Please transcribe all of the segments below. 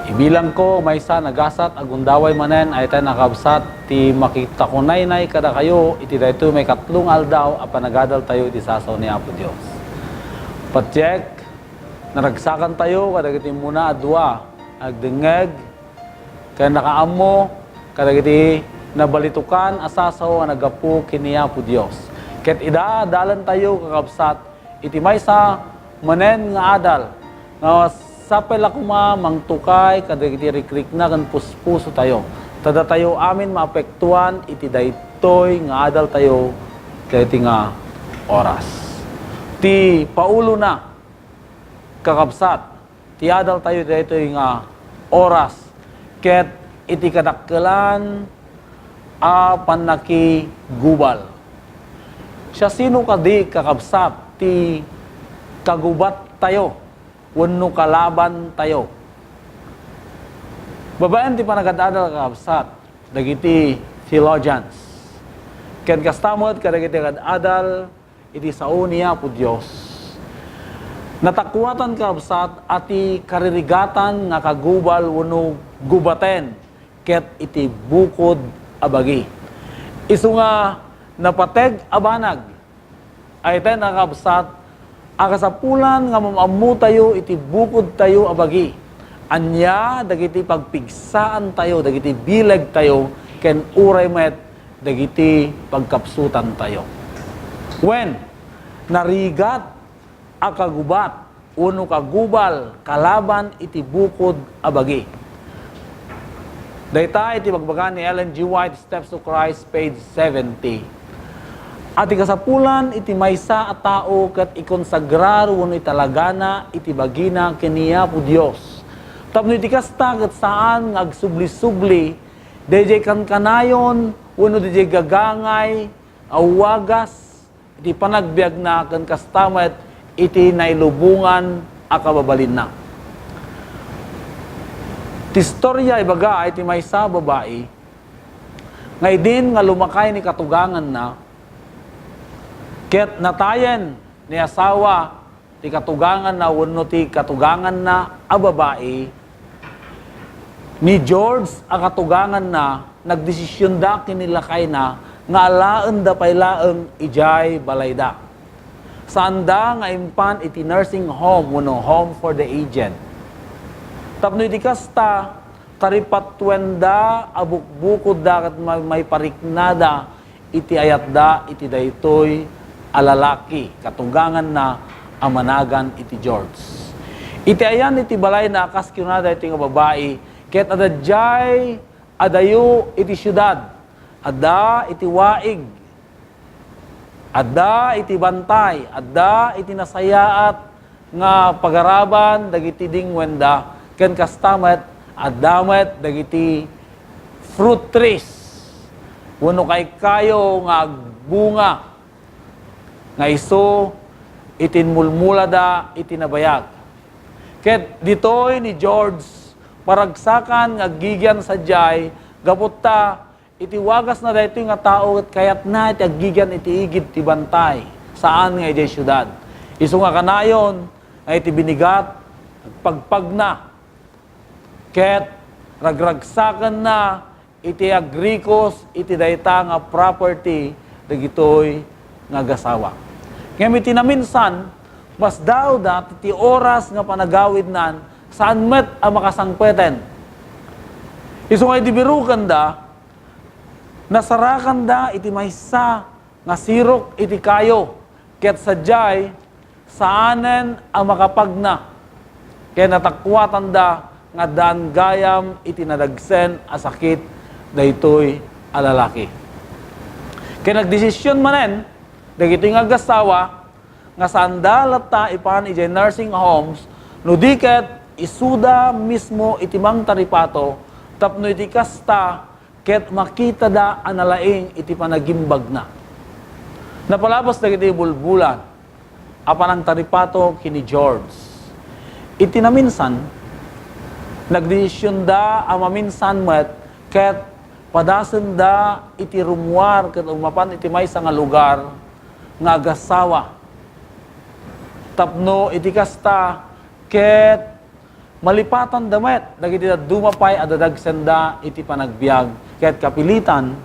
Ibilang ko maysa nagasat agundaway manen ay tayo nakabsat ti makita ko nay kada kayo iti dayto may katlong aldaw apan nagadal tayo iti sasaw ni Apo Dios. Patyek naragsakan tayo kadagiti muna adwa agdengeg kaya nakaammo kadagiti nabalitukan asasaw nga nagapu kini Apo Dios. Ket ida dalan tayo kakabsat iti maysa manen nga adal nga sapay lakuma mangtukay kadagiti rikrik na kan puspuso tayo. Tada tayo amin maapektuan iti daytoy nga adal tayo daytoy nga oras. Ti paulo na kakabsat ti adal tayo daytoy nga oras ket iti kadakkelan a panaki gubal. Siya sino kadi kakabsat ti kagubat tayo wenno kalaban tayo. Babaen ti panagadadal kakabsat dagiti theologians. Ken kastamot kadagiti kadadal iti sao niya po Dios. Natakwatan kakabsat ati karirigatan nga kagubal wenno gubaten ket iti bukod abagi. Isu nga napateg abanag ay tayo nakabsat akasapulan nga mamamu tayo iti bukod tayo abagi. Anya dagiti pagpigsaan tayo, dagiti bileg tayo, ken uray met dagiti pagkapsutan tayo. When narigat akagubat uno kagubal kalaban iti bukod abagi. Dayta iti bagbagan ni Ellen G. White, Steps to Christ, page 70. At ikasapulan iti maysa a tao ket ikonsagrar wenno italagana iti bagina kaniya po Dios. Tapno iti kasta ket saan nga agsubli-subli DJ kanayon wenno DJ gagangay awagas iti panagbiag na ken kastamet iti nailubungan a kababalin na. Ti istorya ibaga iti maysa babae ngay din nga lumakay ni katugangan na ket natayen ni asawa ti katugangan na wenno ti katugangan na a babae ni George a katugangan na nagdesisyon da kinilakay na nga alaan da paylaeng ijay balayda. Saan da nga impan iti nursing home wenno home for the aged. Tapno iti kasta karipatwenda abukbukod da ket may pariknada iti ayat da iti daytoy alalaki, katugangan na amanagan iti George. Iti ayan iti balay na kaskionada iti nga babae, ket adadjay adayo iti syudad, ada iti waig, ada iti bantay, ada iti nasayaat nga pagaraban dagiti dingwenda, ken kastamet adamet dagiti fruit trees, wenno kay kayo nga bunga nga iso itinmulmula da itinabayag. Ket ditoy ni George paragsakan nga gigyan sa jay gaputta iti wagas na dayto nga tao ket kayat na iti aggigyan iti igid ti bantay saan nga iti syudad. Isu nga kanayon nga iti binigat pagpag na ket ragragsakan na iti agrikos iti dayta nga property dagitoy nga gasawa. Ngayon itinaminsan, mas daw dat iti oras nga panagawid nan, saan met ang makasangpeten. Isu nga ibirukan da, nasarakan da iti maysa nga sirok iti kayo, ket sadyay, saanen ang makapagna. Kaya natakwatan da, nga daan gayam iti nadagsen a sakit daytoy alalaki. Kaya nagdesisyon manen, dagito nga gasawa, nga sandalat ta ipan iti nursing homes, no diket isuda mismo iti mang taripato, tapno iti kasta, ket makita da analaing iti panagimbag na. Napalabas dagiti bulbulan, apan ang taripato kini George. Iti naminsan, nagdesisyon da amaminsan met, ket padasen da iti rumuar, ket umapan iti maysa nga lugar, nga agasawa. Tapno iti kasta ket malipatan damet, dagiti dumapay adadag senda iti panagbiag, kaya't kapilitan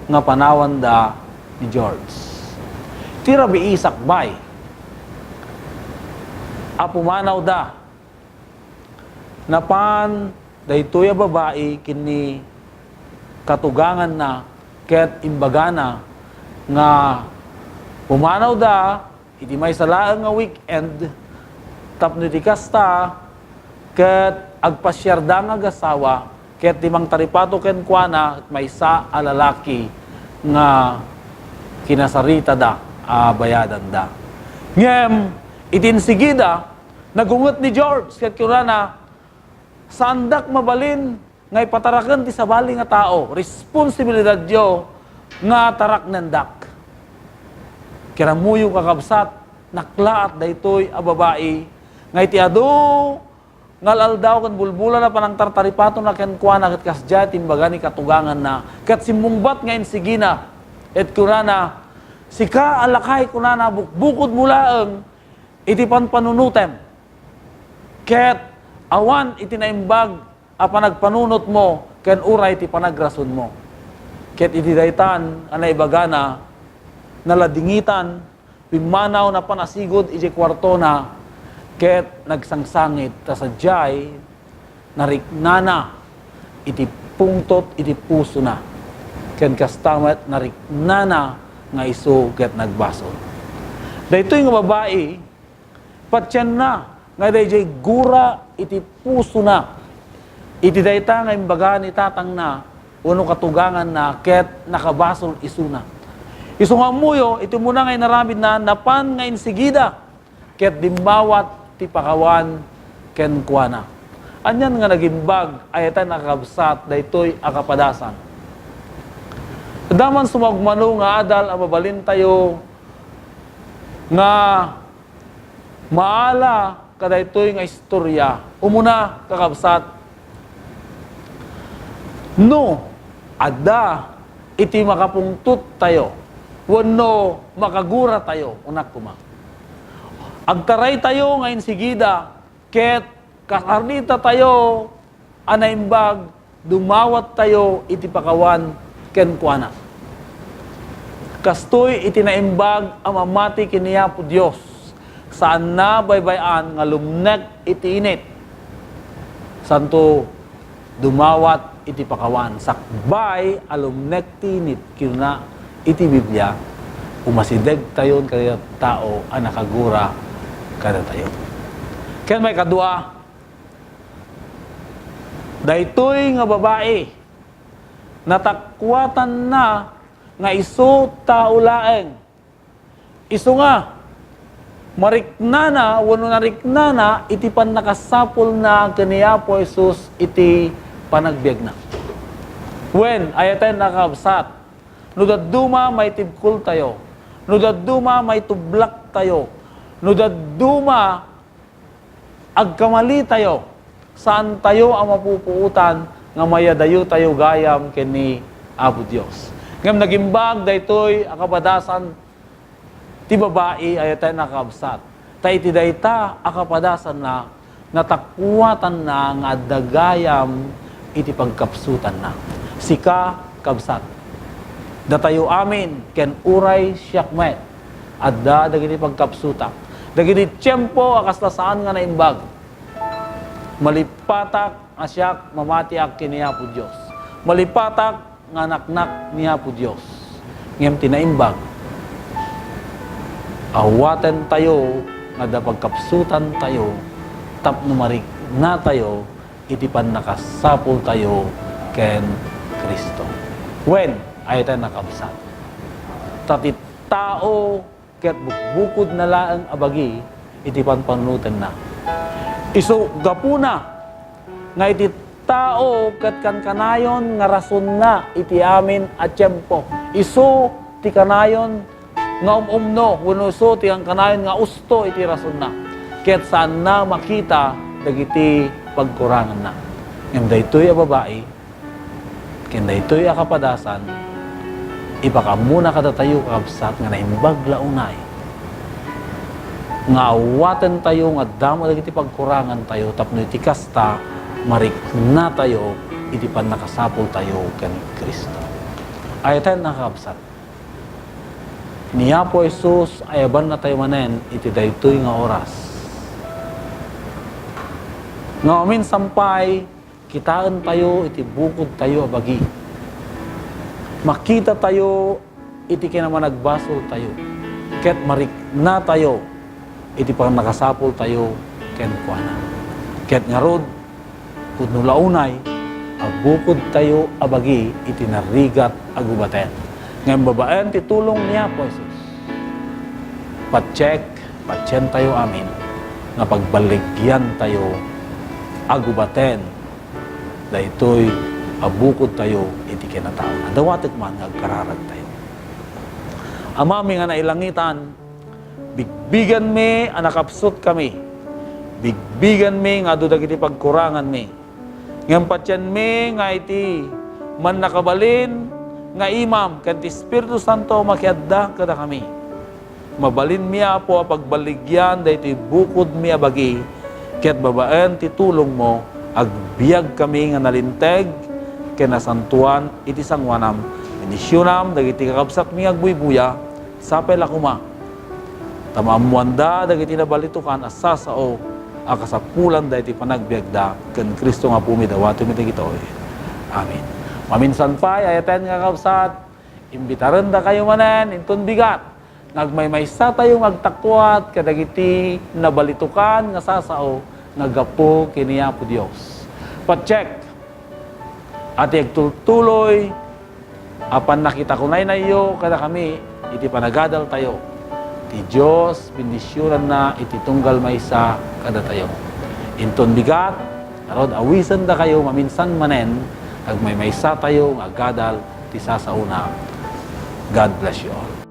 nga panawan da ni George. Tirabi isak bay, apumanaw da, napan daytoy a babae kini katugangan na ket imbagana nga pumanaw da iti may salaang nga weekend tapno ti kasta ket agpasyarda nga gasawa ket timang taripato ken kuana may sa alalaki nga kinasarita da bayadan da ngem itinsigida nagungot ni George ket kunana sandak mabalin nga ipataraken ti sabali nga tao, responsibilidad yo nga tarak nandak. Kiramuyo kakabsat, naklaat daytoy a babae, nga iti ado, ngalal daw kan bulbula na panang tartaripato na ken kuana ket kasjay timbaga ni katugangan na, ket simbungbat nga insigina, et kunana, sika alakay kunana bukod mulaeng, iti panpanunutem, ket awan iti naimbag, apa nagpanunot mo, ken uray ti panagrason mo. Ket iti daytan, anay bagana, naladingitan, pimanaw na panasigod, iti kwarto na, ket nagsangsangit, tasadyay, nariknana, iti pungtot, iti puso na. Ken kastamet, nariknana, nga iso, ket nagbasol. Daytoy nga babae, patyan na, nga dayjay gura, iti puso na, iti dayta nga imbaga ni tatang na, uno katugangan na, ket nakabasol isuna. Isu nga muyo, iti muna ngay naramid na, napan nga insigida, ket dimbawat ti pakawan, ken kuana. Anyan nga nagimbag, ayatan nakabsat, daytoy akapadasan. Daman sumagmano nga adal, ababalin tayo, nga maala, kadaytoy nga istorya, umuna kakabsat, no, ada, iti makapungtut tayo. Wano, makagura tayo. Unak kuma. Agtaray tayo ngayon sigida, ket kakarnita tayo, anaimbag, dumawat tayo, iti pakawan, ken kuana. Kastoy, iti naimbag, amamati kiniya po Diyos. Saan na baybayan, nga lumnek, iti init. Santo, dumawat, iti pakawan. Sakbay, alumnek tinit, kina iti Biblia, umasideg tayon kaya tao, anakagura kada tayo. Kaya may kadua, daytoy nga babae, natakwatan na, nga iso tao laeng. Iso nga, mariknana, wano nariknana, iti pan nakasapol na kaniya po Jesus, iti panagbiag na. When ayatan nakabsat, nudaduma may tibkul tayo, nudaduma may tublak tayo, nudaduma agkamali tayo, saan tayo ang mapupuutan nga mayadayo tayo gayam kini Apo Dios. Ngam nagimbag daytoy akapadasan ti babae ayatan nakabsat. Ta iti dayta akapadasan na natakwatan na nga dagayam iti pagkapsutan na. Sika kabsat. Datayo amin, ken uray siyakmet. Adda dagiti pagkapsutak. Dagiti tiyempo akaslasaan nga naimbag. Malipatak asyak mamatiak kiniya po Diyos. Malipatak nga naknak niya po Diyos. Ngem tinaimbag. Awaten tayo nga da pagkapsutan tayo tapno marik na tayo iti pan nakasapol tayo ken Kristo. When ayatan nakabsat. Tati tao ket bukbukod na laang abagi iti panpanunutan na. Isu gapuna nga iti tao ket kanayon nga rason na iti amin a tiempo. Isu ti kanayon nga umno wenno isu ti kanayon nga usto iti rason na. Ket saan na makita dagiti pagkurangan na. Ngem daytoy a babae, ken daytoy a kapadasan, ipakamuna kada tayo kakabsat nga naimbag launay. nga awaten tayo, nga damo dagiti pagkurangan tayo, tapno iti kasta, marikna tayo, iti pan nakasapol tayo ken Kristo. Ayatan nakakabsat. Niya po Jesus, ayaban na tayo manen, iti daytoy nga oras. Nga amin sampay, kitaan tayo, iti bukod tayo abagi. Makita tayo, iti kinamanagbasol tayo. Ket marikna tayo, iti pang nakasapol tayo, ken kuana. Ket ngarod, kudno launay, agbukod tayo abagi, iti narigat agubaten. Ngayon babaen, titulong niya po Jesus. Patsen tayo amin, nga pagbaligyan tayo, agubaten, dahitoy abukod tayo, iti kinataon. Dawatik man, agkararag tayo. Amami nga nailangitan, bigbigan mi, anakapsot kami. Bigbigan mi, nga dudag iti pagkurangan mi. Ngayon patyan mi, nga iti man nakabalin, nga imam, kanti Espiritu Santo makiadda kada kami. Mabalin miya po pagbaligyan, dahito bukod miya bagi, kaya't babaen titulong mo, agbiag kami nga nalinteg, kinasantuan, iti sangwanam, minisyonam, dagiti kakabsat miya agbuy-buya, sapel akuma. Tamamuanda, dagiti nabalitukan, asasao, akasapulan, dahiti panagbiagda, ken Kristo nga pumidawato mi dagitoy. Amen. Maminsan pa, ayaten nga kabsat, imbitaran da kayo manen, inton bigat. Nagmaymaysa tayong agtakwat, kadagiti nabalitukan, nga sasao, nagapo kiniya po Diyos. Pacheck. At igtultuloy, apan nakita ko na iyo, kada kami, iti panagadal tayo. Ti Diyos, bindisyonan na, iti tunggal maysa, kada tayo. Inton bigat, narod, awisan da kayo, maminsan manen, agmaymaysa tayo, agadal, ti sasauna. God bless you all.